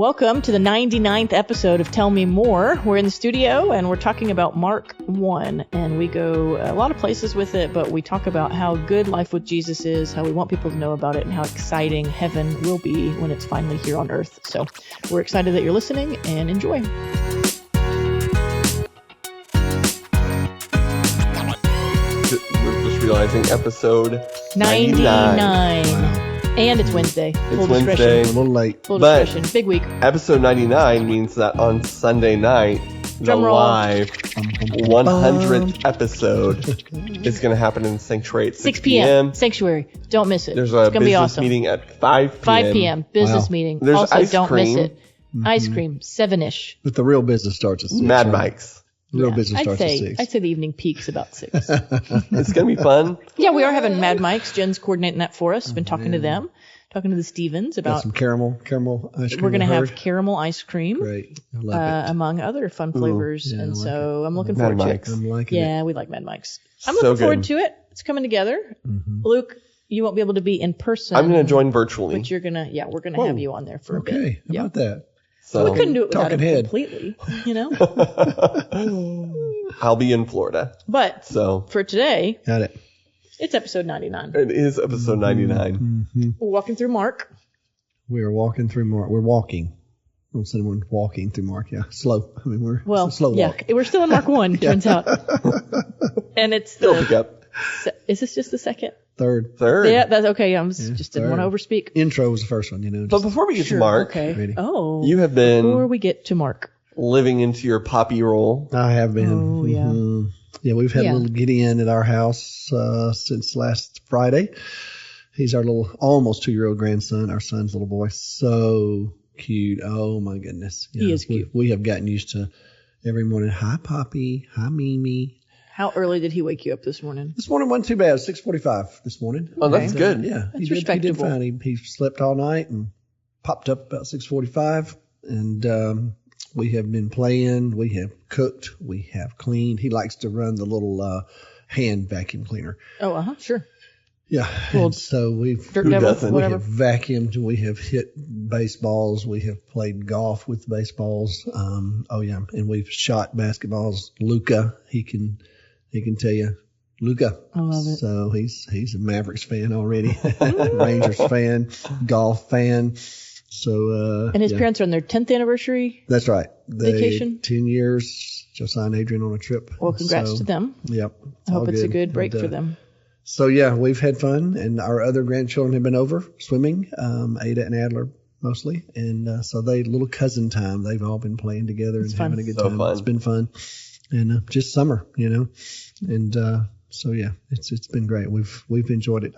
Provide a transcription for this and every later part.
Welcome to the 99th episode of Tell Me More. We're in the studio and we're talking about Mark 1, and we go a lot of places with it, but we talk about how good life with Jesus is, how we want people to know about it, and how exciting heaven will be when it's finally here on earth. So we're excited that you're listening, and enjoy. We're just realizing episode 99. Wow. And it's Wednesday. It's Wednesday. A little late. Full discretion. Big week. Episode 99 means that on Sunday night, the live 100th episode is going to happen in the Sanctuary at 6 p.m. Sanctuary. Don't miss it. There's a business awesome. meeting at 5 p.m. 5 p.m. Business meeting. There's also, ice don't cream. miss it. Ice cream. 7-ish. But the real business starts at 6. Mad right? Mike's. Real business starts at 6. I'd say the evening peak's about 6. It's going to be fun. Yeah, we are having Mad Mike's. Jen's coordinating that for us. Been talking to them. Talking to the Stevens Got about some caramel ice cream. We're going to have caramel ice cream. Great. I love it. Among other fun flavors. yeah, and I like so it. I'm looking Mad forward Mike's. to it. I'm liking it. Yeah, we like Mad Mike's. I'm So looking forward good. to it. It's coming together. Mm-hmm. Luke, you won't be able to be in person. I'm going to join virtually. But you're going to, we're going to have you on there for a bit. Okay. How about that? So We couldn't do it without Talking him head. completely, you know? I'll be in Florida. But So for today, Got it. it's episode 99. it is episode 99. We're walking through Mark. We are walking through Mark. We're walking. I don't say we're walking through Mark. Yeah. Slow. I mean, it's a slow walk. We're still in Mark 1, turns out. And it's Still pick up. Is this just the second? Third. Yeah, that's okay. I just didn't want to overspeak. Intro was the first one, you know. But before we get to Mark, Okay. Ready. Oh. you have Before been we get to Mark. living into your poppy role. I have been. Oh, yeah. Mhm. Yeah, we've had a little Gideon at our house since last Friday. He's our little almost 2-year-old grandson, our son's little boy. So cute. Oh, my goodness. Yeah, He is cute. We have gotten used to every morning, hi, Poppy. Hi, Mimi. How early did he wake you up this morning? This morning wasn't too bad. 6:45 this morning. Oh, that's Okay. good. Yeah, That's he did respectable. fine. He slept all night and popped up about 6:45. And we have been playing. We have cooked. We have cleaned. He likes to run the little hand vacuum cleaner. Oh, sure. Yeah. Well, And so we've Dirt Who devil, doesn't? we whatever. have vacuumed. We have hit baseballs. We have played golf with baseballs. And we've shot basketballs. Luca, he can tell you, Luca. I love it. So he's a Mavericks fan already, Rangers fan, golf fan. So And his parents are on their 10th anniversary. that's right. Vacation? 10 years. Josiah and Adrian on a trip. Well, congrats to them. Yep. I hope all it's a good break And, for them. So yeah, we've had fun, and our other grandchildren have been over swimming, Ada and Adler mostly, and so they little cousin time. They've all been playing together and fun. having a good So time. fun. It's been fun, and just summer, you know, and so yeah, it's been great. We've enjoyed it.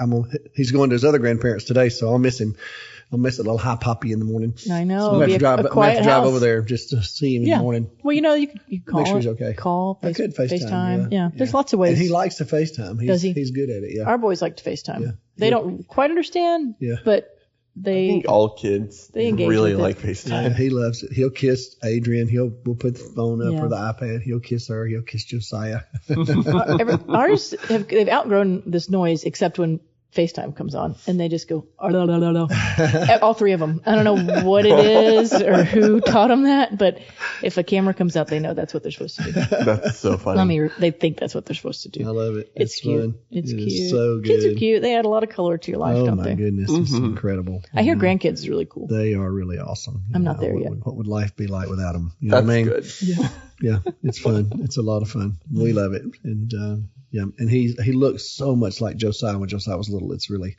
He's going to his other grandparents today, so I'll miss him. I'll miss a little high Poppy in the morning. I know. So It'll we be have to drive, a we have quiet to drive house. over there just to see him in the morning. Well, you can call. Make sure he's okay. Call. I could FaceTime. Yeah. There's lots of ways. And he likes to FaceTime. Does he? He's good at it. Yeah. Our boys like to FaceTime. Yeah. They don't quite understand, Yeah. but I they think all kids They engage really with it. like FaceTime. And he loves it. He'll kiss Adrian. We'll put the phone up Yeah. or the iPad. He'll kiss her. He'll kiss Josiah. ours they've outgrown this noise except when FaceTime comes on and they just go all three of them. I don't know what it is or who taught them that, but if a camera comes out, they know that's what they're supposed to do. That's so funny. They think that's what they're supposed to do. I love it. It's cute. Fun. It's It cute. is so good. Kids are cute. They add a lot of color to your life, Oh don't my they? goodness, it's incredible. I hear grandkids is really cool. They are really awesome. I'm not there yet. What would life be like without them? You know That's what I mean? good. Yeah, it's fun. It's a lot of fun. We love it. And and he looks so much like Josiah when Josiah was little. It's really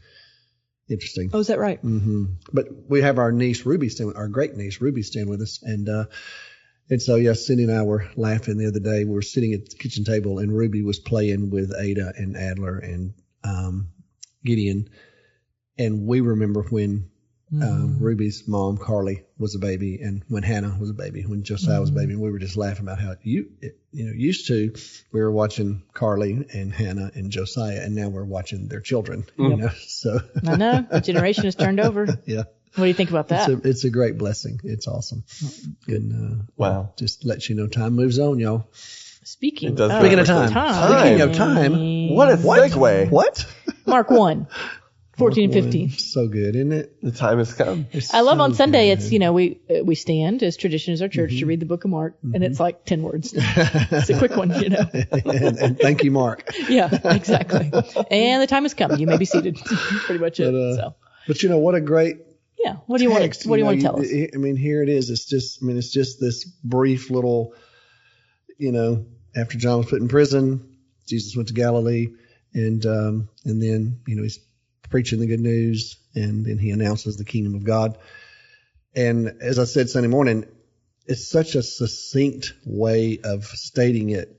interesting. Oh, is that right? But we have our niece Ruby our great niece Ruby staying with us, and so Cindy and I were laughing the other day. We were sitting at the kitchen table, and Ruby was playing with Ada and Adler and Gideon, and we remember when Ruby's mom Carly was a baby, and when Hannah was a baby, when Josiah was a baby, and we were just laughing about how used to we were watching Carly and Hannah and Josiah, and now we're watching their children. You know, so I know. The generation has turned over. yeah. What do you think about that? It's a great blessing. It's awesome. And, Wow. Just lets you know time moves on, y'all. Speaking It does of very Speaking of quickly. time. Speaking of time. What a segue. What? Mark 1. 14 and 15. So good, isn't it? The time has come. I love on Sunday, it's, we stand as tradition as our church to read the book of Mark, and it's like 10 words. It's a quick one, and thank you, Mark. Yeah, exactly. And the time has come. You may be seated. Pretty much it. But what a great what do you want to tell us? I mean, here it is. It's just this brief little, after John was put in prison, Jesus went to Galilee, and then, he's preaching the good news, and then he announces the kingdom of God. And as I said Sunday morning, it's such a succinct way of stating it.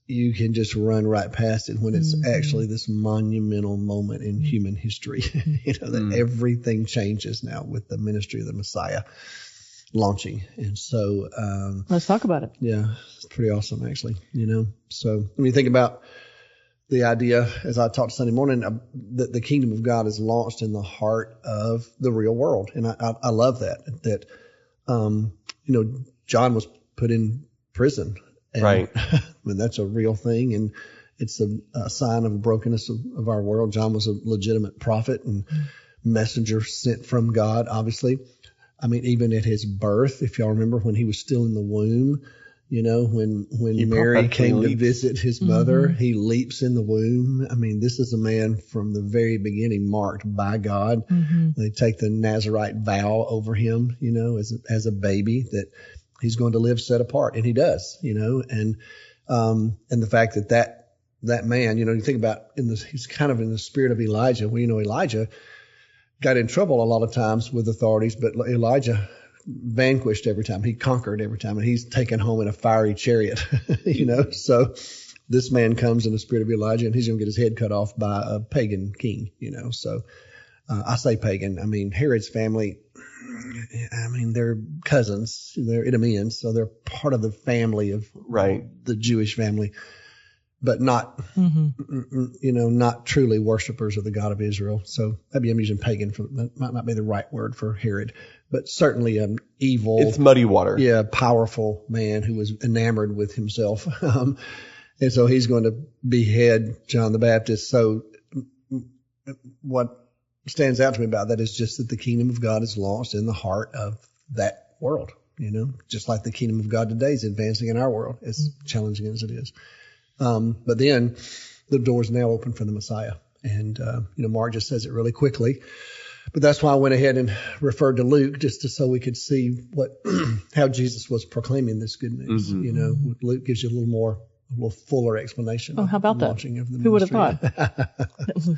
You can just run right past it when it's actually this monumental moment in human history. That everything changes now with the ministry of the Messiah launching. And so let's talk about it. Yeah, it's pretty awesome, actually. So when you think about the idea, as I talked Sunday morning, that the kingdom of God is launched in the heart of the real world. And I love that John was put in prison. And, right. I mean, that's a real thing. And it's a sign of the brokenness of our world. John was a legitimate prophet and messenger sent from God, obviously. I mean, even at his birth, if y'all remember when he was still in the womb, when Mary came to visit his mother, he leaps in the womb. I mean, this is a man from the very beginning marked by God. They take the Nazirite vow over him, as a baby, that he's going to live set apart, and he does, and the fact that man, you think about he's kind of in the spirit of Elijah. Well, Elijah got in trouble a lot of times with authorities, but Elijah vanquished every time. He conquered every time, and he's taken home in a fiery chariot, So this man comes in the spirit of Elijah, and he's going to get his head cut off by a pagan king, So I say pagan. I mean, Herod's family, they're cousins. They're Idumeans, so they're part of the family of the Jewish family, but not, not truly worshipers of the God of Israel. So maybe I'm using pagan that might not be the right word for Herod, but certainly an evil. It's muddy water. Yeah, powerful man who was enamored with himself. And so he's going to behead John the Baptist. So what stands out to me about that is just that the kingdom of God is launched in the heart of that world, just like the kingdom of God today is advancing in our world, as challenging as it is. But then the door is now open for the Messiah. And, Mark just says it really quickly, but that's why I went ahead and referred to Luke so we could see how Jesus was proclaiming this good news. Luke gives you a little fuller explanation. Oh, how about that? Who would have thought?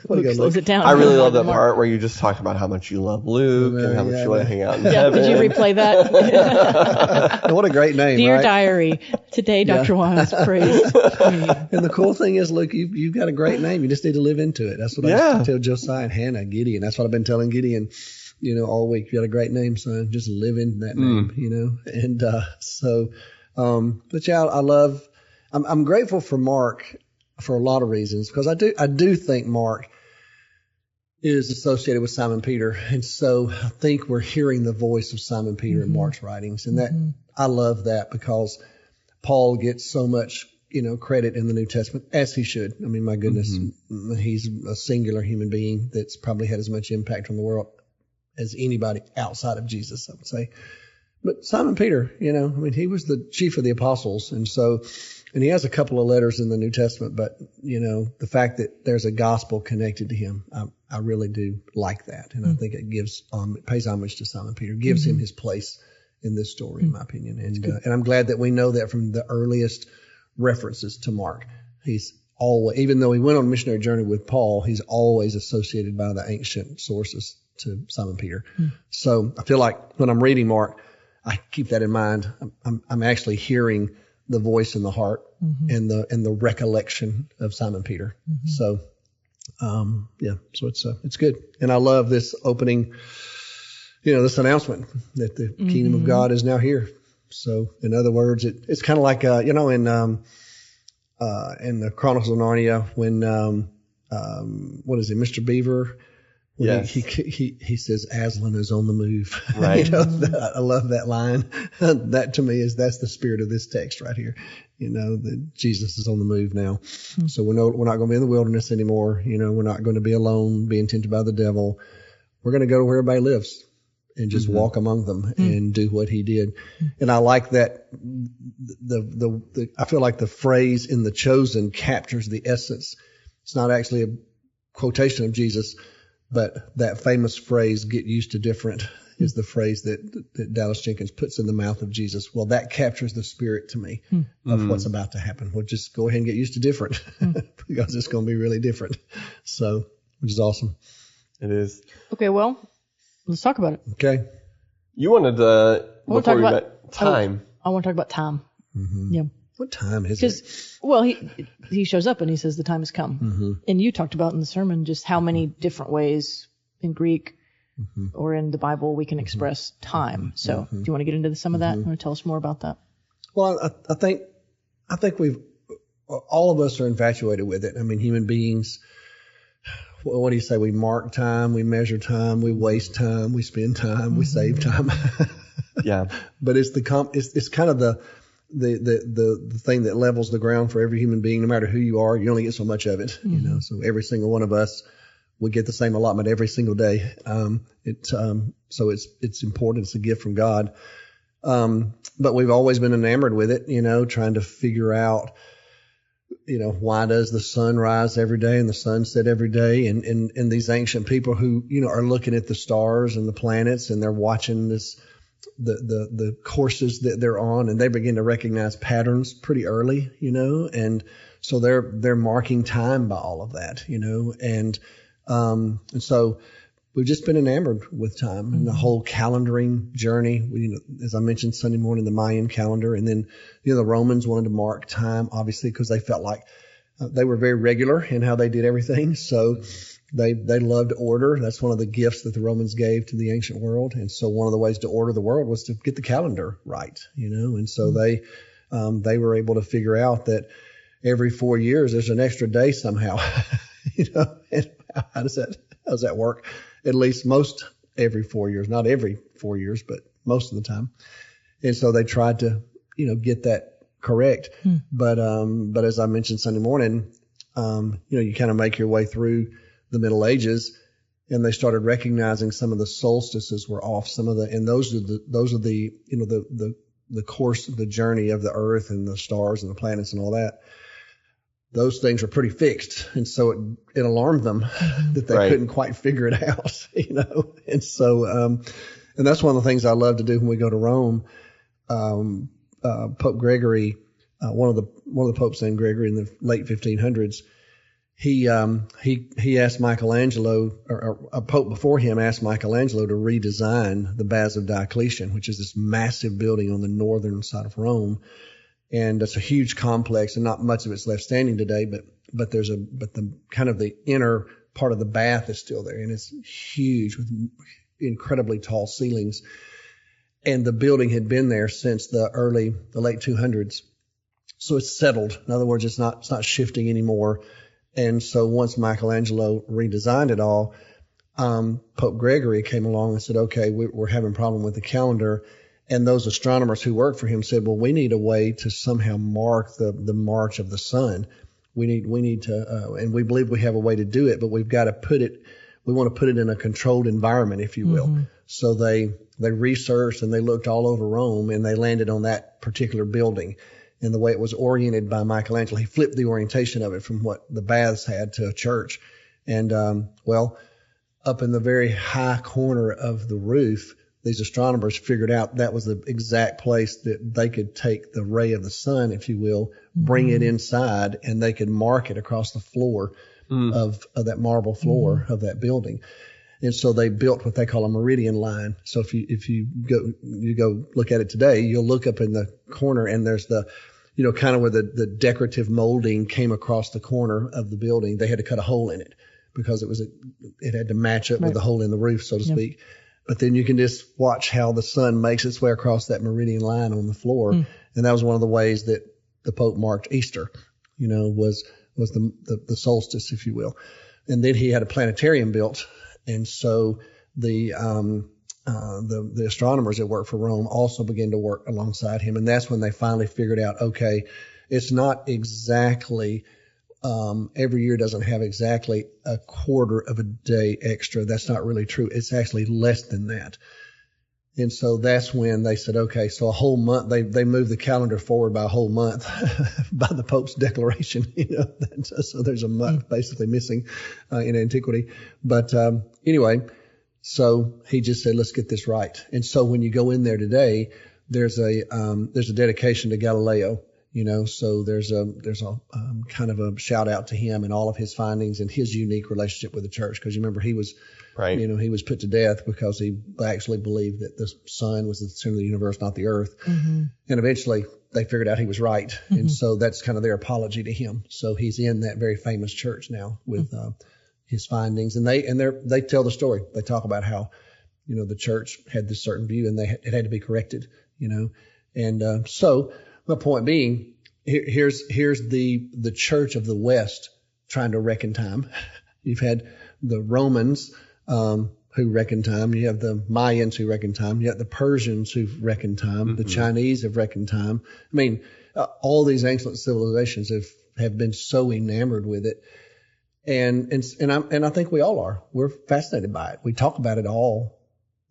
Luke slows it down. I really love that part where you just talked about how much you love Luke and how much you want to hang out in heaven. Did you replay that? What a great name, Dear right? Diary, today Dr. Wiles praised me. And the cool thing is, Luke, you've got a great name. You just need to live into it. That's what I tell Josiah and Hannah, Gideon. That's what I've been telling Gideon, all week. You got a great name, son. Just live in that name, And but yeah, I'm grateful for Mark for a lot of reasons, because I do think Mark is associated with Simon Peter. And so I think we're hearing the voice of Simon Peter in Mark's writings. And that I love that, because Paul gets so much, credit in the New Testament, as he should. I mean, my goodness, he's a singular human being that's probably had as much impact on the world as anybody outside of Jesus, I would say. But Simon Peter, he was the chief of the apostles. And he has a couple of letters in the New Testament, but, the fact that there's a gospel connected to him, I really do like that. And I think it pays homage to Simon Peter, gives him his place in this story, in my opinion. And I'm glad that we know that from the earliest references to Mark. He's always, even though he went on a missionary journey with Paul, he's always associated by the ancient sources to Simon Peter. So I feel like when I'm reading Mark, I keep that in mind. I'm actually hearing the voice in the heart and the recollection of Simon Peter. So, so it's good. And I love this opening, this announcement that the kingdom of God is now here. So in other words, it's kind of like, in the Chronicles of Narnia, when, Mr. Beaver, when he says Aslan is on the move. Right. I love that line. That to me that's the spirit of this text right here. That Jesus is on the move now. So we're not going to be in the wilderness anymore. We're not going to be alone, being tempted by the devil. We're going to go to where everybody lives and just walk among them and do what he did. And I like that. I feel like the phrase "in the chosen" captures the essence. It's not actually a quotation of Jesus, but that famous phrase, "get used to different," is the phrase that Dallas Jenkins puts in the mouth of Jesus. Well, that captures the spirit to me of what's about to happen. We'll just go ahead and get used to different because it's going to be really different. So, which is awesome. It is. Okay, well, let's talk about it. Okay. You wanted to, before we met, time. I want to talk about time. Yeah. What time is it? Well, he shows up and he says the time has come. And you talked about in the sermon just how many different ways in Greek or in the Bible we can express time. So do you want to get into some of that? You want to tell us more about that? Well, I think all of us are infatuated with it. I mean, human beings, what do you say? We mark time, we measure time, we waste time, we spend time, we save time. Yeah. But it's kind of the thing that levels the ground for every human being. No matter who you are, you only get so much of it. So every single one of us, we get the same allotment every single day. So it's important. It's a gift from God. But we've always been enamored with it, trying to figure out, why does the sun rise every day and the sun set every day? And these ancient people who, are looking at the stars and the planets and they're watching the courses that they're on, and they begin to recognize patterns pretty early, and so they're marking time by all of that, and so we've just been enamored with time and the whole calendaring journey. As I mentioned Sunday morning, the Mayan calendar, and then the Romans wanted to mark time, obviously, because they felt like they were very regular in how they did everything. So they loved order. That's one of the gifts that the Romans gave to the ancient world. And so one of the ways to order the world was to get the calendar right, and so they were able to figure out that every 4 years there's an extra day somehow, and how does that work? At least most every 4 years, not every 4 years, but most of the time. And so they tried to, get that correct. But as I mentioned Sunday morning, you kind of make your way through the Middle Ages, and they started recognizing some of the solstices were off. And those are the course of the journey of the Earth and the stars and the planets and all that. Those things were pretty fixed, and so it alarmed them that they couldn't quite figure it out, And so, and that's one of the things I love to do when we go to Rome. Pope Gregory, one of the popes named Gregory in the late 1500s. He asked Michelangelo, or a pope before him asked Michelangelo to redesign the Baths of Diocletian, which is this massive building on the northern side of Rome. And it's a huge complex, and not much of it's left standing today. But the kind of the inner part of the bath is still there, and it's huge with incredibly tall ceilings. And the building had been there since the late 200s, so it's settled. In other words, it's not shifting anymore. And so once Michelangelo redesigned it all, Pope Gregory came along and said, "Okay, we're having a problem with the calendar." And those astronomers who worked for him said, "Well, we need a way to somehow mark the march of the sun. We need to, and we believe we have a way to do it, but we've got to we want to put it in a controlled environment, if you will." So they researched and they looked all over Rome, and they landed on that particular building. And the way it was oriented by Michelangelo, he flipped the orientation of it from what the baths had to a church. And, up in the very high corner of the roof, these astronomers figured out that was the exact place that they could take the ray of the sun, if you will, bring it inside, and they could mark it across the floor of that marble floor of that building. And so they built what they call a meridian line. So if you go look at it today, you'll look up in the corner, and there's the, kind of where the decorative molding came across the corner of the building. They had to cut a hole in it because it had to match up with the hole in the roof, so to speak. But then you can just watch how the sun makes its way across that meridian line on the floor. And that was one of the ways that the Pope marked Easter, was the solstice, if you will. And then he had a planetarium built, And so the astronomers that work for Rome also began to work alongside him. And that's when they finally figured out, okay, it's not exactly, every year doesn't have exactly a quarter of a day extra. That's not really true. It's actually less than that. And so that's when they said, okay, so a whole month, they moved the calendar forward by a whole month by the Pope's declaration, so there's a month basically missing in antiquity. But anyway, so he just said, let's get this right. And so when you go in there today, there's a dedication to Galileo, so there's a kind of a shout out to him and all of his findings and his unique relationship with the church. Because you remember he was, right. He was put to death because he actually believed that the sun was the center of the universe, not the earth. Mm-hmm. And eventually they figured out he was right. Mm-hmm. And so that's kind of their apology to him. So he's in that very famous church now with his findings. And they tell the story. They talk about how, the church had this certain view and it had to be corrected, And so my point being, here's the church of the West trying to reckon time. You've had the Romans who reckon time. You have the Mayans who reckon time. You have the Persians who've reckoned time. Mm-hmm. The Chinese have reckoned time. I mean, all these ancient civilizations have been so enamored with it. And I think we all are. We're fascinated by it. We talk about it all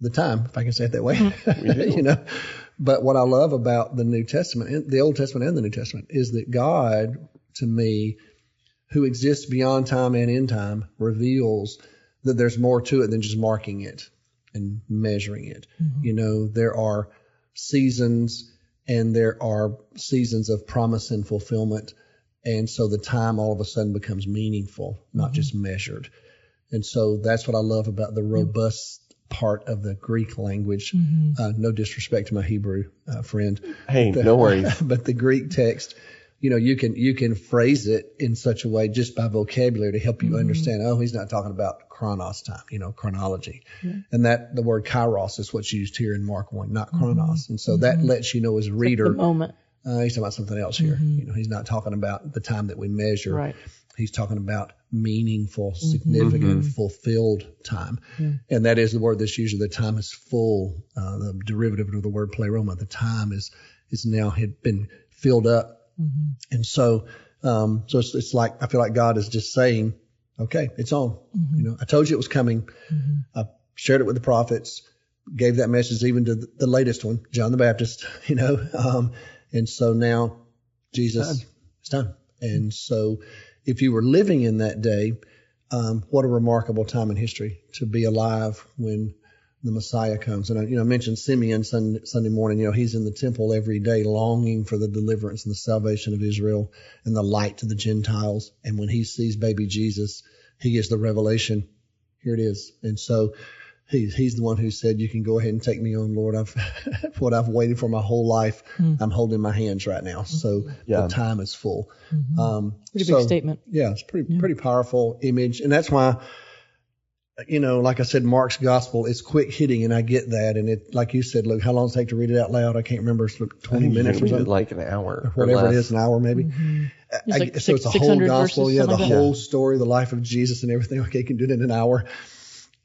the time, if I can say it that way. Mm-hmm. But what I love about the New Testament, the Old Testament and the New Testament, is that God, to me, who exists beyond time and in time, reveals that there's more to it than just marking it and measuring it. Mm-hmm. There are seasons, and there are seasons of promise and fulfillment. And so the time all of a sudden becomes meaningful, not just measured. And so that's what I love about the robust part of the Greek language. Mm-hmm. No disrespect to my Hebrew friend. Hey, no worries. But the Greek text, you can phrase it in such a way just by vocabulary to help you understand. Oh, he's not talking about chronos time, chronology. Mm-hmm. And that the word kairos is what's used here in Mark 1, not chronos. And so that lets you know as a reader, like the moment. He's talking about something else here. He's not talking about the time that we measure. Right. He's talking about meaningful, significant, fulfilled time. Yeah. And that is the word that's used. The time is full. The derivative of the word pleroma. The time is now had been filled up. Mm-hmm. And so it's like, I feel like God is just saying, okay, it's on. Mm-hmm. I told you it was coming. Mm-hmm. I shared it with the prophets, gave that message even to the latest one, John the Baptist, and so now Jesus is done. And so if you were living in that day, what a remarkable time in history to be alive when the Messiah comes. And I mentioned Simeon Sunday morning. He's in the temple every day longing for the deliverance and the salvation of Israel and the light to the Gentiles. And when he sees baby Jesus, he gets the revelation. Here it is. And so he's the one who said, you can go ahead and take me on, Lord. What I've waited for my whole life, I'm holding in my hands right now. So the time is full. Pretty big statement. Yeah, it's pretty powerful image. And that's why, like I said, Mark's gospel is quick hitting, and I get that. And it, like you said, Luke, how long does it take to read it out loud? I can't remember. It's like 20 minutes or something. Like an hour. Or whatever it is, an hour maybe. Mm-hmm. So it's a whole gospel. The whole story, the life of Jesus and everything. Okay, you can do it in an hour.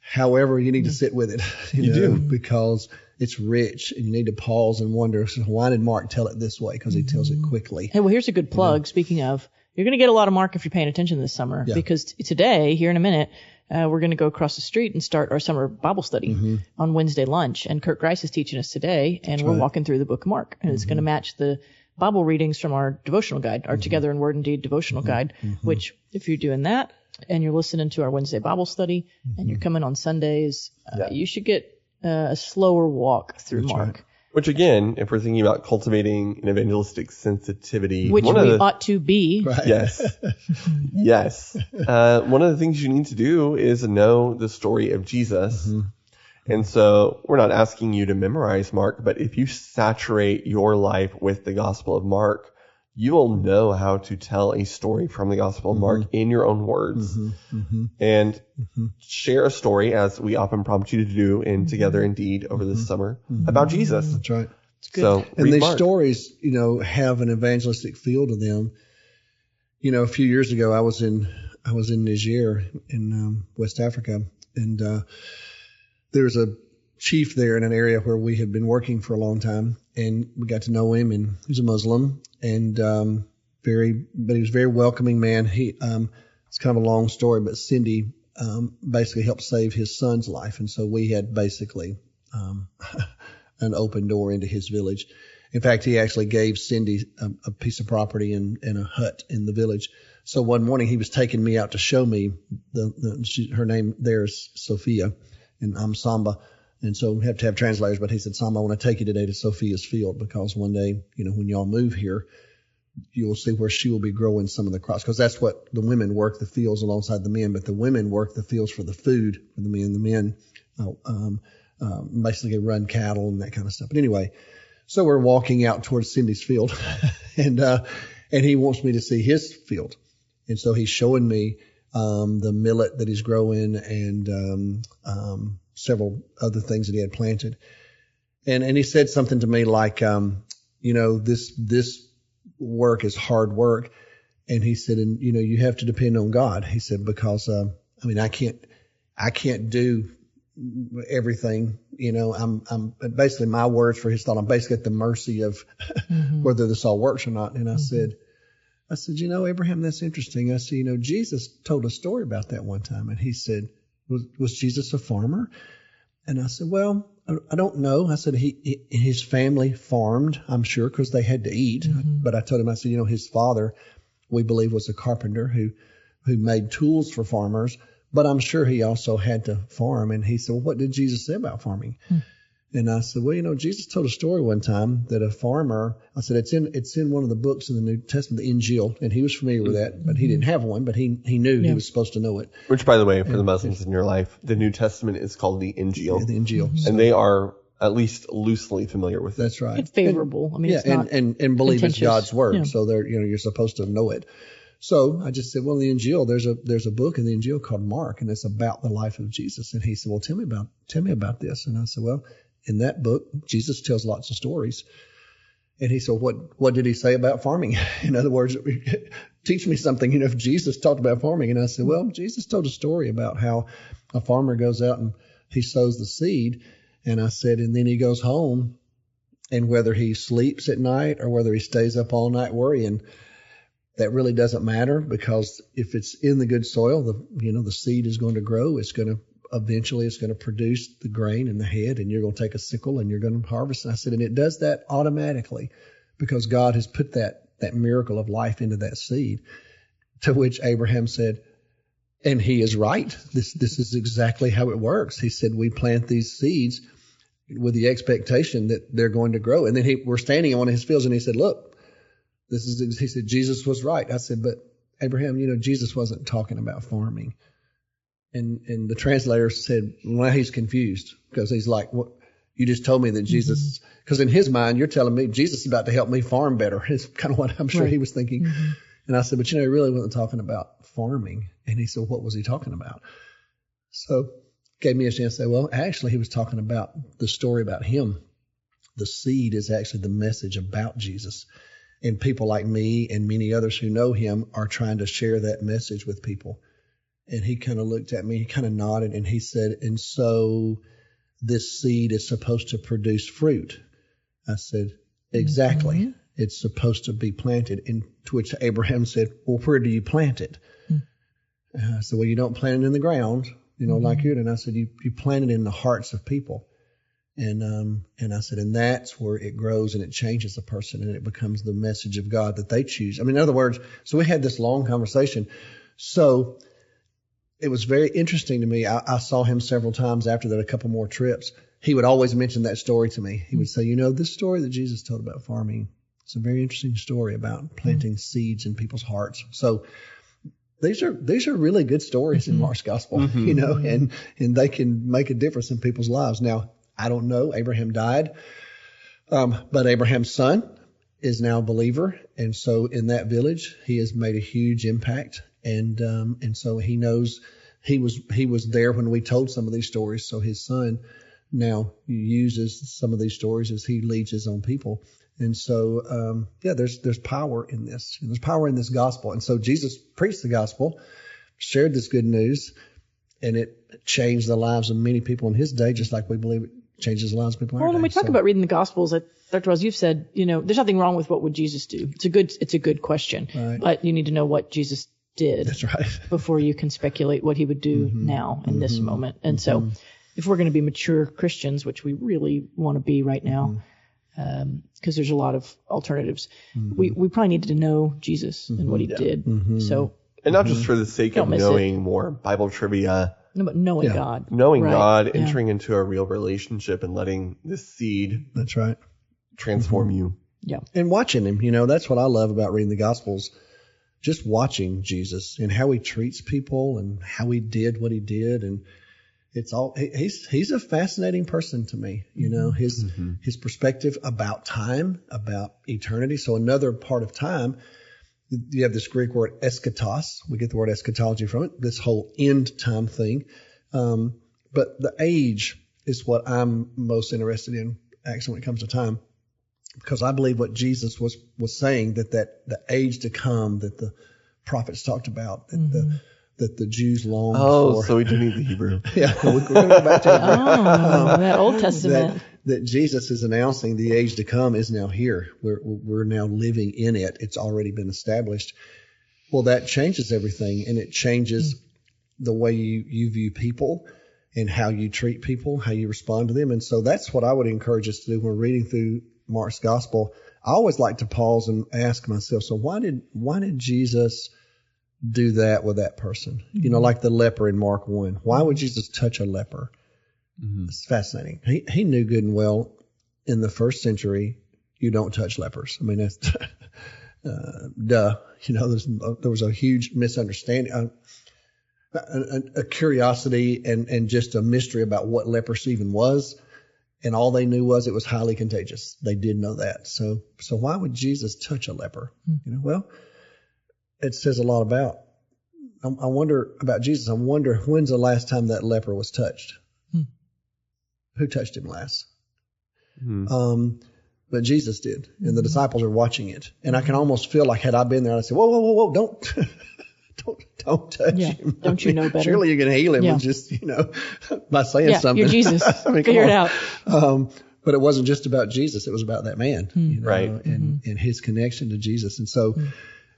However, you need to sit with it, you do, because it's rich, and you need to pause and wonder, so why did Mark tell it this way? Because he tells it quickly. Hey, well, here's a good plug. Speaking of, you're going to get a lot of Mark if you're paying attention this summer, because today, here in a minute, we're going to go across the street and start our summer Bible study on Wednesday lunch. And Kurt Grice is teaching us today, and we're walking through the book of Mark, and it's going to match the Bible readings from our devotional guide, our Together in Word and Deed devotional guide, which if you're doing that, and you're listening to our Wednesday Bible study, and you're coming on Sundays, you should get a slower walk through Mark. Right. Which, again, if we're thinking about cultivating an evangelistic sensitivity, which we ought to be. Right. Yes. Yes. One of the things you need to do is know the story of Jesus. And so we're not asking you to memorize Mark, but if you saturate your life with the Gospel of Mark, you will know how to tell a story from the Gospel of Mark in your own words and share a story, as we often prompt you to do in Together in Deed over this summer, about Jesus. That's right. It's good. So, and these Mark. stories, have an evangelistic feel to them. A few years ago, I was in Niger in West Africa, And there was a chief there in an area where we had been working for a long time, and we got to know him, and he's a Muslim, and but he was a very welcoming man. It's kind of a long story, but Cindy basically helped save his son's life, and so we had basically an open door into his village. In fact, he actually gave Cindy a piece of property in a hut in the village. So one morning he was taking me out to show me her name there is Sophia, and I'm Samba. And so we have to have translators, but he said, Samba, I want to take you today to Sophia's field, because one day, when y'all move here, you'll see where she will be growing some of the crops, because that's what the women work the fields alongside the men, but the women work the fields for the food for the men. The men basically run cattle and that kind of stuff. But anyway, so we're walking out towards Cindy's field, and he wants me to see his field. And so he's showing me the millet that he's growing and several other things that he had planted. And he said something to me like, this work is hard work. And he said, and you have to depend on God. He said, because I can't do everything. I'm basically, my words for his thought, I'm basically at the mercy of whether this all works or not. And I said, Abraham, that's interesting. I said, Jesus told a story about that one time. And he said, was Jesus a farmer? And I said, well, I don't know. I said, his family farmed, I'm sure, because they had to eat. But I told him, I said, his father, we believe, was a carpenter who made tools for farmers. But I'm sure he also had to farm. And he said, well, what did Jesus say about farming? And I said, well, Jesus told a story one time that a farmer, I said, it's in one of the books in the New Testament, the Injil, and he was familiar with that, but he didn't have one, but he knew he was supposed to know it. Which, by the way, for the Muslims in your life, the New Testament is called the Injil. Yeah, the Injil. And they are at least loosely familiar with it. That's right. It's favorable. It's not and believe it's God's word, Yeah. so you're supposed to know it. So I just said, well, in the Injil, there's a book in the Injil called Mark, and it's about the life of Jesus. And he said, well, tell me about this. And I said, well, in that book, Jesus tells lots of stories. And he said, what did he say about farming? In other words, teach me something, if Jesus talked about farming. And I said, well, Jesus told a story about how a farmer goes out and he sows the seed. And I said, and then he goes home, and whether he sleeps at night or whether he stays up all night worrying, that really doesn't matter, because if it's in the good soil, the seed is going to grow. Eventually it's going to produce the grain in the head, and you're going to take a sickle and you're going to harvest. And I said, and it does that automatically because God has put that miracle of life into that seed. To which Abraham said, and he is right. This is exactly how it works. He said, we plant these seeds with the expectation that they're going to grow. And then we're standing in one of his fields, and he said, look, he said, Jesus was right. I said, but Abraham, Jesus wasn't talking about farming. And the translator said, well, he's confused, because he's like, what? You just told me that Jesus, because in his mind, you're telling me Jesus is about to help me farm better. It's kind of what I'm sure he was thinking. And I said, but he really wasn't talking about farming. And he said, what was he talking about? So gave me a chance to say, well, actually, he was talking about the story about him. The seed is actually the message about Jesus. And people like me and many others who know him are trying to share that message with people. And he kind of looked at me, he kind of nodded, and he said, and so this seed is supposed to produce fruit. I said, exactly. It's supposed to be planted. And to which Abraham said, well, where do you plant it? I said, well, you don't plant it in the ground, like you. And I said, you plant it in the hearts of people. And I said, and that's where it grows and it changes a person, and it becomes the message of God that they choose. In other words, so we had this long conversation. So it was very interesting to me. I saw him several times after that, a couple more trips. He would always mention that story to me. He would say, this story that Jesus told about farming, it's a very interesting story about planting seeds in people's hearts. So these are really good stories in Mark's gospel, and they can make a difference in people's lives. Now, I don't know. Abraham died. But Abraham's son is now a believer. And so in that village, he has made a huge impact. And so he knows he was there when we told some of these stories. So his son now uses some of these stories as he leads his own people. And so, there's power in this. There's power in this gospel. And so Jesus preached the gospel, shared this good news, And it changed the lives of many people in his day, just like we believe it changes the lives of people in our day. Well, when we talk about reading the Gospels, Dr. Wiles, you've said, there's nothing wrong with what would Jesus do. It's a good question, right. But you need to know what Jesus did. That's right. Before you can speculate what he would do now in this moment. And so if we're going to be mature Christians, which we really want to be right now, because there's a lot of alternatives, we probably needed to know Jesus and what he did. So, and not just for the sake of knowing more Bible trivia. No, but knowing God. Knowing God, entering into a real relationship and letting this seed that's right. transform you. Yeah. And watching him, that's what I love about reading the Gospels. Just watching Jesus and how he treats people and how he did what he did. And it's all, he's a fascinating person to me, his perspective about time, about eternity. So another part of time, you have this Greek word eschatos. We get the word eschatology from it, this whole end time thing. But the age is what I'm most interested in, actually, when it comes to time, because I believe what Jesus was saying, that the age to come that the prophets talked about, that the Jews longed for. Oh, so we do need the Hebrew. Yeah, we're going to go back to Hebrew. That Old Testament. That Jesus is announcing the age to come is now here. We're now living in it. It's already been established. Well, that changes everything, and it changes the way you view people and how you treat people, how you respond to them. And so that's what I would encourage us to do when we're reading through Mark's gospel. I always like to pause and ask myself, so why did Jesus do that with that person? Like the leper in Mark 1. Why would Jesus touch a leper? It's fascinating. He knew good and well in the first century, you don't touch lepers. I mean, that's duh. There was a huge misunderstanding, a curiosity and just a mystery about what leprosy even was. And all they knew was it was highly contagious. They did know that. So why would Jesus touch a leper? Well, it says a lot about. I wonder about Jesus. I wonder when's the last time that leper was touched. Who touched him last? But Jesus did, and the disciples are watching it. And I can almost feel like had I been there, I'd say, whoa, don't touch him. Don't you know better? Surely you can heal him with just, by saying something. You're Jesus. Figure it out. But it wasn't just about Jesus. It was about that man, right? And his connection to Jesus. And so,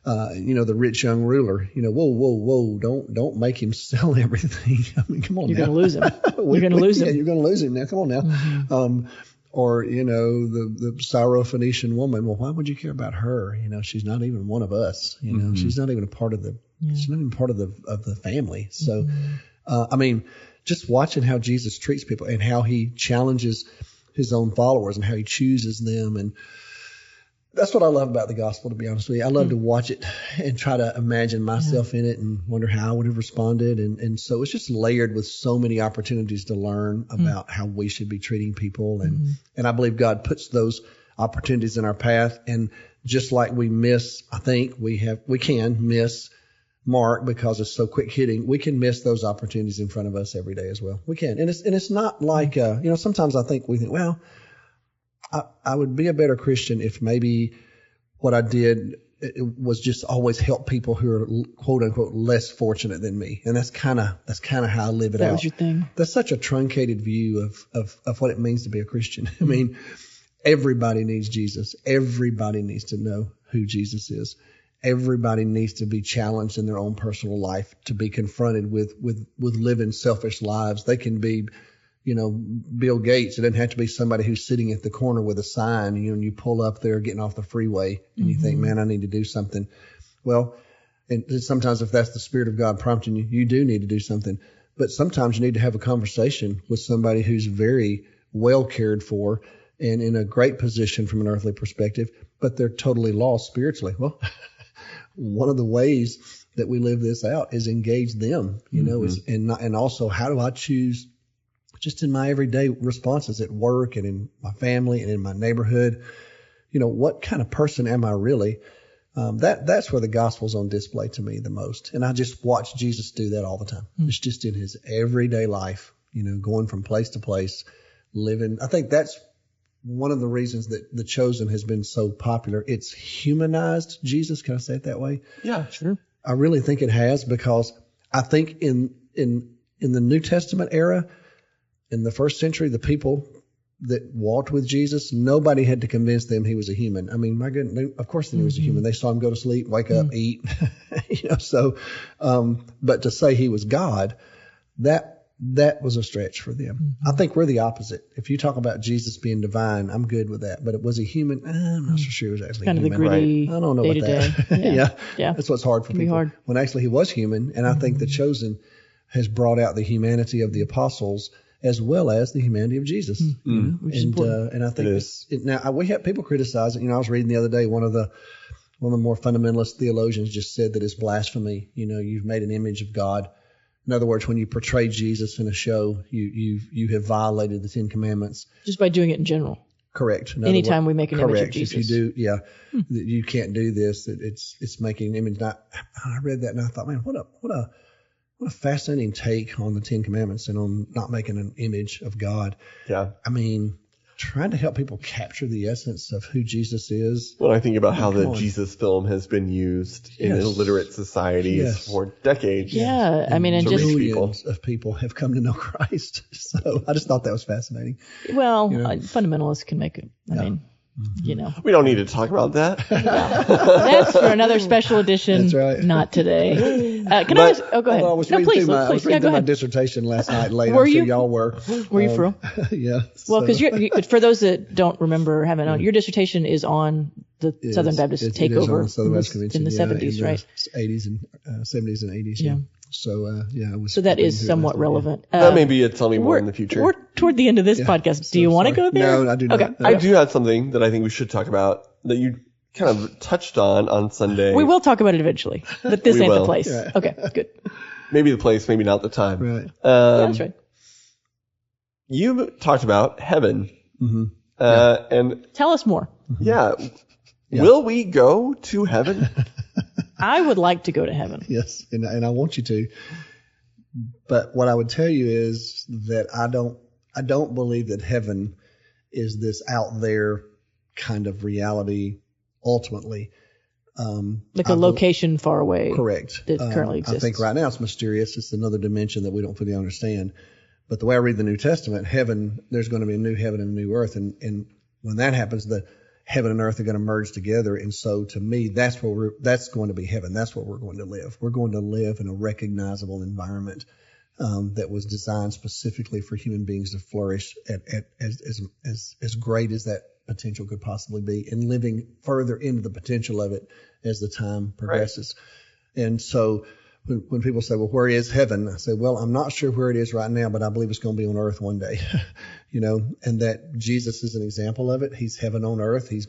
the rich young ruler, whoa, don't make him sell everything. I mean, come on, you're going to lose him. You're going to lose him. You're going to lose him now. Come on now. Or, the Syrophoenician woman. Well, why would you care about her? She's not even one of us. She's not even a part of she's not even part of the family. So, just watching how Jesus treats people and how he challenges his own followers and how he chooses them. And that's what I love about the gospel, to be honest with you. I love to watch it and try to imagine myself in it and wonder how I would have responded. And so it's just layered with so many opportunities to learn about how we should be treating people. And I believe God puts those opportunities in our path. And just like we can miss Mark because it's so quick hitting, we can miss those opportunities in front of us every day as well. We can. And it's not like, sometimes I think well, I would be a better Christian if maybe what I did was just always help people who are quote unquote less fortunate than me. And that's kind of how I live it out. That was your thing. That's such a truncated view of what it means to be a Christian. I mean, everybody needs Jesus. Everybody needs to know who Jesus is. Everybody needs to be challenged in their own personal life, to be confronted with living selfish lives. They can be, Bill Gates. It doesn't have to be somebody who's sitting at the corner with a sign, and you pull up there getting off the freeway and you think, man, I need to do something. Well, and sometimes if that's the Spirit of God prompting you, you do need to do something. But sometimes you need to have a conversation with somebody who's very well cared for and in a great position from an earthly perspective, but they're totally lost spiritually. Well, one of the ways that we live this out is engage them, and also how do I choose just in my everyday responses at work and in my family and in my neighborhood, what kind of person am I really? That's where the gospel's on display to me the most. And I just watch Jesus do that all the time. It's just in his everyday life, going from place to place, living. I think that's one of the reasons that The Chosen has been so popular. It's humanized Jesus. Can I say it that way? Yeah, sure. I really think it has, because I think in in the New Testament era, in the first century, the people that walked with Jesus, nobody had to convince them he was a human. I mean, my goodness, of course they knew he was a human. They saw him go to sleep, wake up, eat, but to say he was God, that was a stretch for them. I think we're the opposite. If you talk about Jesus being divine, I'm good with that. But was he human? I'm not so sure he was actually kind human. Kind of the gritty I don't know about that. Yeah. That's what's hard for people. Hard. When actually he was human, and I think the chosen has brought out the humanity of the apostles as well as the humanity of Jesus. And I think now we have people criticize it. I was reading the other day, one of the more fundamentalist theologians just said that it's blasphemy. You've made an image of God. In other words, when you portray Jesus in a show, you have violated the Ten Commandments. Just by doing it in general. Correct. Anytime we make an image of Jesus. If you do, you can't do this. It's making an image. I read that and I thought, man, what a fascinating take on the Ten Commandments and on not making an image of God. Yeah. I mean, trying to help people capture the essence of who Jesus is. Well, I think about how the Jesus film has been used in illiterate societies for decades. Yeah. I mean, and just millions of people have come to know Christ. So I just thought that was fascinating. Well, fundamentalists can make it. I mean, we don't need to talk about that. That's for another special edition. That's right. Not today. Can I just? Oh, go ahead. I was reading through my dissertation last night late. Were you? Sure y'all were. Were you for real? Yeah. Well, because for those that don't remember, haven't known, your dissertation is on the Southern Baptist takeover in the 70s, right? 80s and 70s and 80s. Yeah. So So that is somewhat relevant. That may be a tell me more in the future. We're toward the end of this podcast. Do you want to go there? No, I do not. Okay. I do have something that I think we should talk about that you kind of touched on Sunday. We will talk about it eventually, but this ain't the place. Right. Okay, good. Maybe the place, maybe not the time. Right. That's right. You talked about heaven. And tell us more. Yeah. Will we go to heaven? I would like to go to heaven. Yes, and I want you to. But what I would tell you is that I don't believe that heaven is this out there kind of reality ultimately. Like a location far away. Correct. That currently exists. I think right now it's mysterious. It's another dimension that we don't fully understand. But the way I read the New Testament, heaven, there's going to be a new heaven and a new earth. And when that happens, the heaven and earth are going to merge together. And so to me, that's going to be heaven. That's where we're going to live. We're going to live in a recognizable environment that was designed specifically for human beings to flourish at as great as that potential could possibly be, and living further into the potential of it as the time progresses. Right. And so when people say, well, where is heaven? I say, well, I'm not sure where it is right now, but I believe it's going to be on earth one day, and that Jesus is an example of it. He's heaven on earth. He's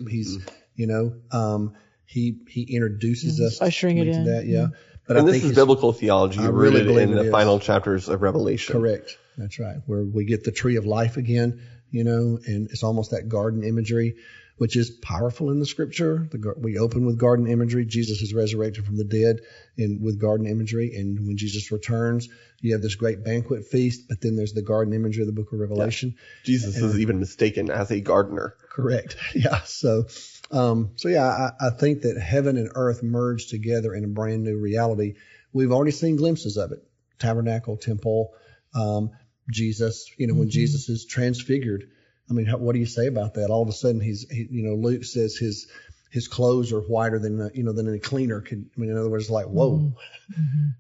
he introduces us ushering it in. That, yeah. But and this is biblical theology rooted in the final chapters of Revelation. Correct. That's right. Where we get the tree of life again, and it's almost that garden imagery, which is powerful in the scripture. We open with garden imagery. Jesus is resurrected from the dead with garden imagery. And when Jesus returns, you have this great banquet feast, but then there's the garden imagery of the book of Revelation. Yeah. Jesus is even mistaken as a gardener. Correct. Yeah. I think that heaven and earth merge together in a brand new reality. We've already seen glimpses of it. Tabernacle, temple, Jesus, when Jesus is transfigured. I mean, what do you say about that? All of a sudden, Luke says his clothes are whiter than a cleaner could. I mean, in other words, like, whoa,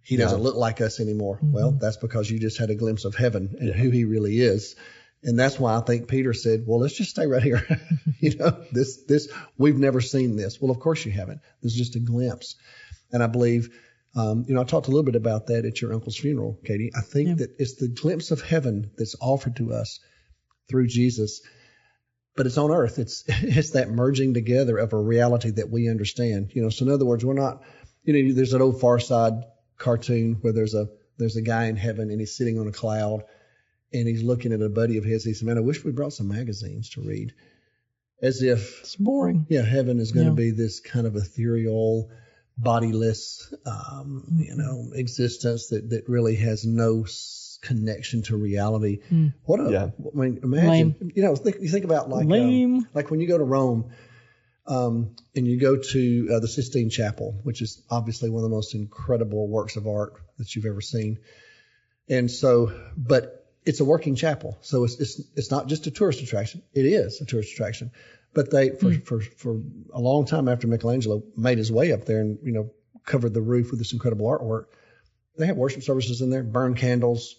he doesn't look like us anymore. Well, that's because you just had a glimpse of heaven and who he really is. And that's why I think Peter said, well, let's just stay right here. This we've never seen this. Well, of course you haven't. This is just a glimpse. And I believe, I talked a little bit about that at your uncle's funeral, Katie. I think that it's the glimpse of heaven that's offered to us through Jesus, but it's on earth. It's that merging together of a reality that we understand. So in other words, we're not, there's an old Far Side cartoon where there's a guy in heaven and he's sitting on a cloud and he's looking at a buddy of his. He said, man, I wish we brought some magazines to read. As if it's boring. Yeah. Heaven is going to be this kind of ethereal, bodiless, existence that really has no connection to reality. I mean, imagine, lame. You think about like when you go to Rome, and you go to the Sistine Chapel, which is obviously one of the most incredible works of art that you've ever seen. And so, but it's a working chapel. So it's not just a tourist attraction. It is a tourist attraction. But they, for a long time after Michelangelo made his way up there and, covered the roof with this incredible artwork, they have worship services in there, burn candles.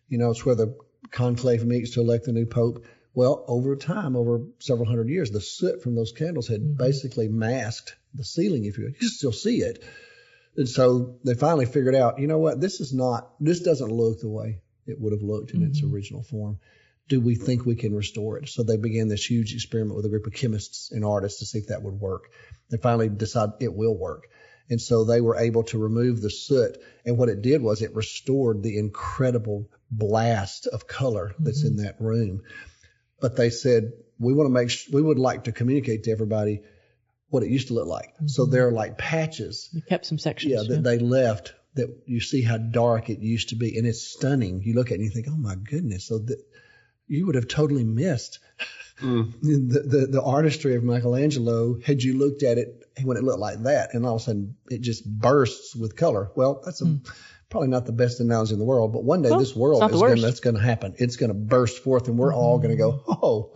It's where the conclave meets to elect the new pope. Well, over time, over several hundred years, the soot from those candles had basically masked the ceiling, if you will. You can still see it. And so they finally figured out, you know what, this doesn't look the way it would have looked in its original form. Do we think we can restore it? So they began this huge experiment with a group of chemists and artists to see if that would work. They finally decided it will work. And so they were able to remove the soot. And what it did was it restored the incredible blast of color that's in that room. But they said, we would like to communicate to everybody what it used to look like. So there are like patches. You kept some sections. That they left that you see how dark it used to be. And it's stunning. You look at it and you think, oh my goodness. So you would have totally missed the artistry of Michelangelo had you looked at it when it looked like that, and all of a sudden it just bursts with color. Well, that's probably not the best analogy in the world, but one day this world that's going to happen. It's going to burst forth, and we're all going to go, oh,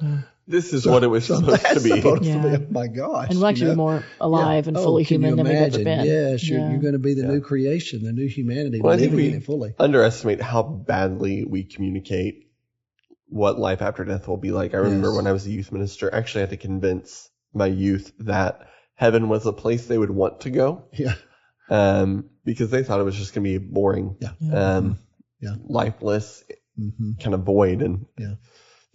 this is what it was supposed to be. Oh my gosh! And we'll actually be more alive and fully human than we've ever been. Yes, you're going to be the new creation, the new humanity, living in it fully. Underestimate how badly we communicate what life after death will be like. I remember when I was a youth minister, I actually had to convince my youth that heaven was a place they would want to go. Yeah. Because they thought it was just going to be boring, lifeless, kind of void. And I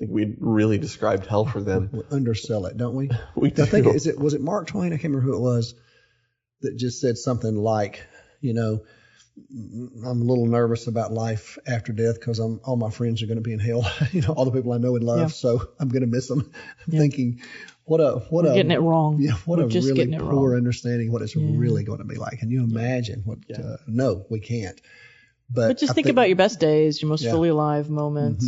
think we really described hell for them. We undersell it, don't we? We do. I think was it Mark Twain? I can't remember who it was that just said something like, I'm a little nervous about life after death because all my friends are going to be in hell. All the people I know and love, so I'm going to miss them. I'm thinking, we're getting it wrong. Yeah, what a really poor understanding what it's really going to be like. Can you imagine what? No, we can't. But just think about your best days, your most fully alive moments.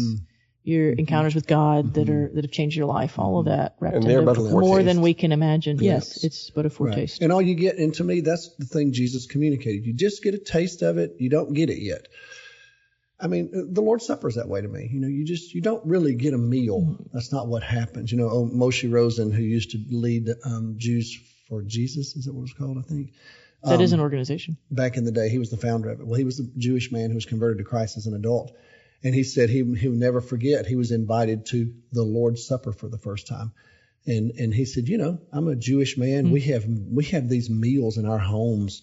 Your encounters with God that have changed your life, all of that wrapped into more than we can imagine. Yes, it's but a foretaste. And all you get, and to me, that's the thing Jesus communicated. You just get a taste of it. You don't get it yet. I mean, the Lord's Supper is that way to me. You don't really get a meal. That's not what happens. Moshe Rosen, who used to lead Jews for Jesus, is that what it was called, I think? That is an organization. Back in the day, he was the founder of it. Well, he was a Jewish man who was converted to Christ as an adult. And he said he would never forget. He was invited to the Lord's Supper for the first time. And he said, I'm a Jewish man. We have these meals in our homes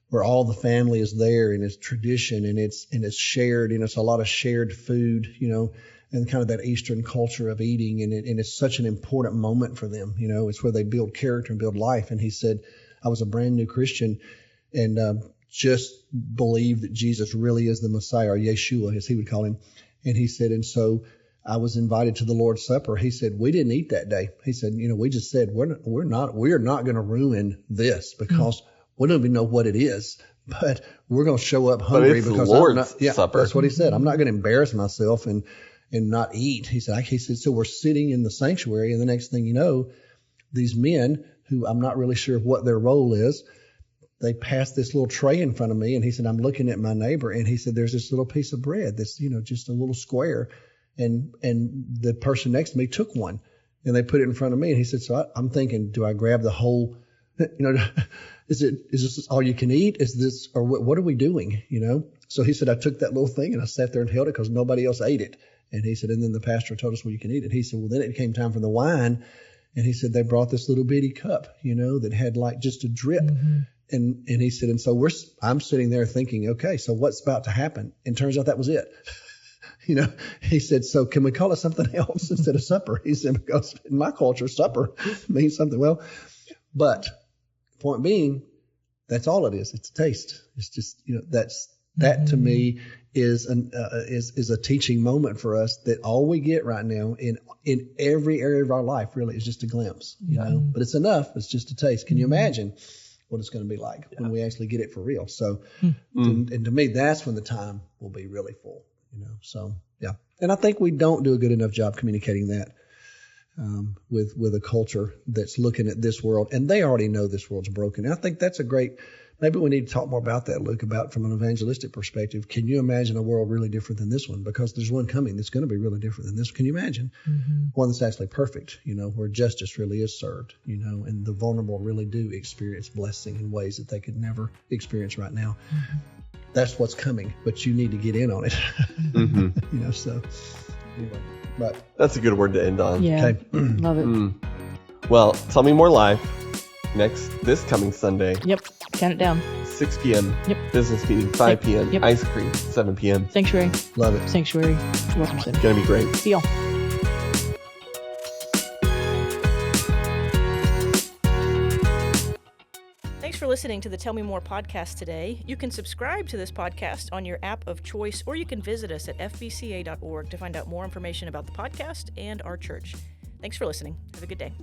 where all the family is there, and it's tradition, and it's shared, it's a lot of shared food, and kind of that Eastern culture of eating, and it's such an important moment for them. It's where they build character and build life. And he said, I was a brand new Christian, and just believe that Jesus really is the Messiah, or Yeshua, as he would call him. And he said, and so I was invited to the Lord's Supper. He said, we didn't eat that day. He said, we just said, we're not going to ruin this because we don't even know what it is, but we're going to show up hungry because the Lord's Supper. That's what he said. I'm not going to embarrass myself and not eat. He said, so we're sitting in the sanctuary, and the next thing you know, these men who I'm not really sure what their role is, they passed this little tray in front of me, and he said, I'm looking at my neighbor, and he said, there's this little piece of bread that's, just a little square. And the person next to me took one, and they put it in front of me. And he said, so I'm thinking, do I grab the whole, is this all you can eat? Is this, or what are we doing? So he said, I took that little thing and I sat there and held it because nobody else ate it. And he said, and then the pastor told us, well, you can eat it. He said, well, then it came time for the wine. And he said, they brought this little bitty cup, that had like just a drip. And he said, and so I'm sitting there thinking, okay, so what's about to happen? And turns out that was it. He said, so can we call it something else instead of supper? He said, because in my culture, supper means something. Well, but point being, that's all it is. It's a taste. It's just, that to me is a teaching moment for us that all we get right now in every area of our life really is just a glimpse, but it's enough. It's just a taste. Can you imagine what it's going to be like when we actually get it for real? So, and to me, that's when the time will be really full, so yeah. And I think we don't do a good enough job communicating that, with a culture that's looking at this world, and they already know this world's broken. And I think that's a great maybe we need to talk more about that, Luke, about from an evangelistic perspective. Can you imagine a world really different than this one? Because there's one coming that's going to be really different than this. Can you imagine one that's actually perfect, where justice really is served, and the vulnerable really do experience blessing in ways that they could never experience right now. That's what's coming, but you need to get in on it. So anyway, but that's a good word to end on. Yeah, okay. Love it. Well, Tell Me More Live this coming Sunday. Yep, count it down. 6 p.m. Yep. Business meeting, 5 p.m. Yep. Ice cream, 7 p.m. Sanctuary. Love it. Sanctuary. Welcome, Center. It's going to be great. See y'all. Thanks for listening to the Tell Me More podcast today. You can subscribe to this podcast on your app of choice, or you can visit us at fbca.org to find out more information about the podcast and our church. Thanks for listening. Have a good day.